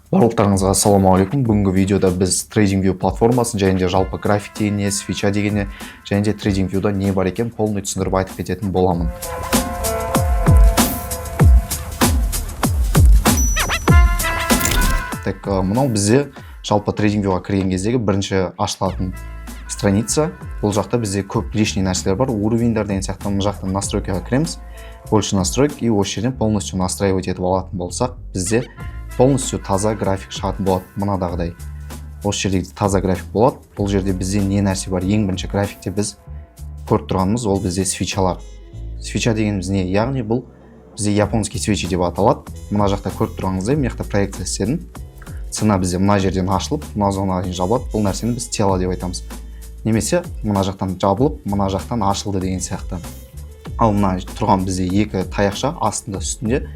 Барлықтарыңызға ассалаумағалейкум. Бүгінгі видеода біз TradingView платформасын және де жалпы график деген не, свеча деген не, және де TradingViewда не бар екен полный түсіндіріп айтып кететін боламын. Так, мынау бізде жалпы TradingViewға кірген кездегі бірінші ашылатын страница. Бұл жақта бізде көп лишний нәрселер бар. Уровеньдер деген сияқты мына жақта настройкаға кіреміз. Больше настройки, и осы жерден полностью настраивать етіп алатын болсақ, бізде полностью таза график шығатын болады. Мынадағыдай. Осы жерде таза график болады. Бұл жерде бізде не нәрсе бар? Ең бірінші графикте біз көріп тұрғанымыз ол бізде свечалар. Свеча дегеніміз не? Яғни бұл бізде японский свечи деп аталады. Мына жақта көріп тұрғаныңыздай, мына жақта проекция істедім. Цена бізде мына жерден ашылып, мына зонаға дейін жабылады. Бұл нәрсені біз тело деп айтамыз. Немесе мына жақтан жабылып, мына жақтан ашылды деген сияқты. Ал мына тұрған бізде екі таяқша астында үстінде.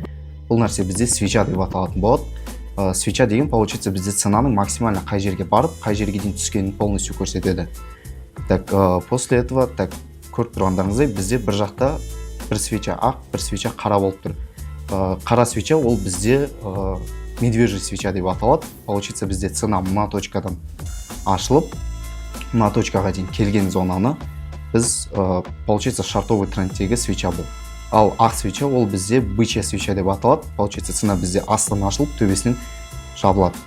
Бұл нәрсе бізде свеча деп аталатын болады. Свеча деген получается бізде ценаның максимально қай жерге барып, қай жерге дейін түскенін полностью көрсетеді. Так, после этого, так, көріп тұрғандарыңыздай, бізде бір жақта бір свеча ақ, бір свеча қара болып тұр. Қара свеча ол бізде медвежий свеча деп аталады. Получается бізде цена мына точкадан ашылып, мына точкаға дейін келген зонаны біз, получается, шартовый трендтегі свеча бұл. Ал ақ свеча ол бізде бычья свеча деп аталады. Получается, цена бізде астынан ашылып, төбесінен жабылады.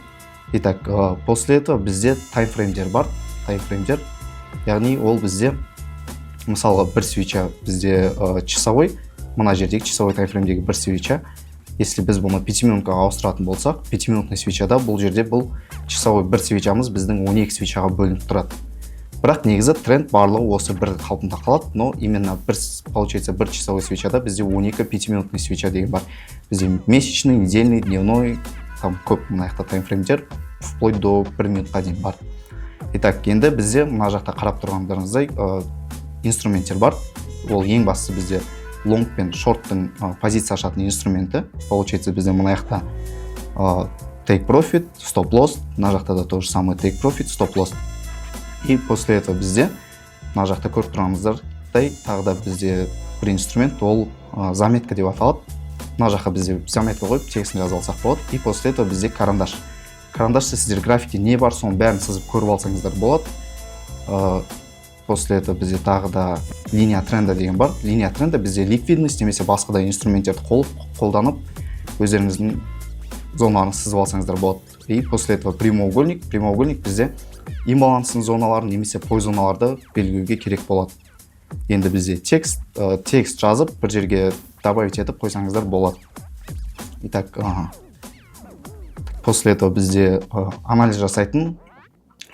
Итак, после этого бізде таймфреймдер бар. Таймфреймдер, яғни ол бізде, мысалға, бір свеча бізде часовой, мына жердегі часовой таймфреймдегі бір свеча. Если біз бұны 5 минутқа ауыстыратын болсақ, 5 минутный свечада бұл жерде бұл часовой бір свечамыз біздің 12 свечаға бөлініп тұрады. Бірақ негізі тренд барлығы осы бір қалпында қалады, но именно получается, бір часовой свечада бізде 12 5-минутный свеча деген бар. Бізде месячный, недельный, дневной, там көп мына жақта таймфреймдер вплоть до 1 минутқа дейін бар. Итак, енді бізде мына жақта қарап тұрғандарыңыздай инструменттер бар. Ол ең бастысы бізде лонг пен шорттың позиция ашатын инструменті. Получается, бізде мына жақта take profit, stop loss, мына жақта да то же самое take profit, stop loss. И после этого бізде мына жақта көріп тұрғанымыздай тағы да бізде бір инструмент, ол заметка деп аталады. Мына жаққа бізде заметка қойып текстін жазып алсақ болады. И после этого бізде карандаш. Карандашта сіздер графикте не бар, соның бәрін сызып көріп алсаңыздар болады. После этого бізде тағы да линия тренда деген бар. Линия тренда бізде ликвидность немесе басқа да инструменттерді қолданып өздеріңіздің зоналарын сызып алсаңыздар болады. И после этого прямоугольник. Прямоугольник бізде имбалансын зоналарын немесе пой зоналарды белгілеуге керек болады. Енді бізде текст жазып бір жерге добавить етіп қойсаңыздар болады. Итак, после этого бізде анализ жасайтын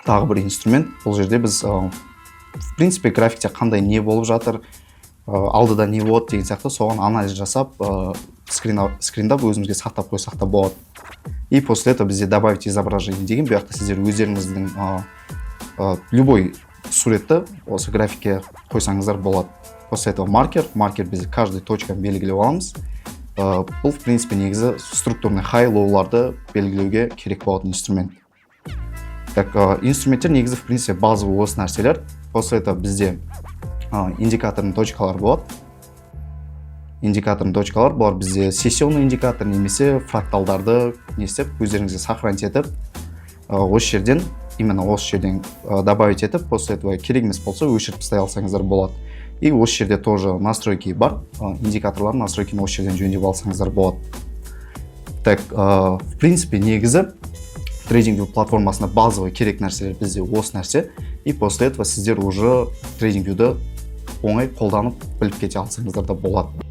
тағы бір инструмент. Бұл жерде біз, в принципе, графикте қандай не болып жатыр, алдыда не болады деген сияқты соған анализ жасап, скриндап өзімізге сақтап қойсақ та болады. И после этого бізде добавить изображение деген, бұл жақта сіздер өздеріңіздің любой суретті осы графикке қойсаңыздар болады. После этого маркер бізде каждый точканы белгілеп аламыз. Бұл, в принципе, негізі структурный хай-лоуларды белгілеуге керек болатын инструмент. Так, инструменттер негізі, в принципе, базовый осы нәрселер. После этого бізде индикаторный точкалар болады. Индикаторный точкалар бұлар бізде сессионный индикатор немесе фракталдарды не істеп, өздеріңізге сохранить етіп, осы жерден, именно осы жерден добавить етіп, после этого керек емес болса өшіріп тастай алсаңыздар болады. И осы жерде тоже настройки бар, индикаторлар настройканы осы жерден жөндеп алсаңыздар болады. Так, в принципе, негізі TradingView платформасына базовый керек нәрселер бізде осы нәрсе. И после этого сіздер уже TradingViewді оңай қолданып біліп кете алсаңыздар да болады.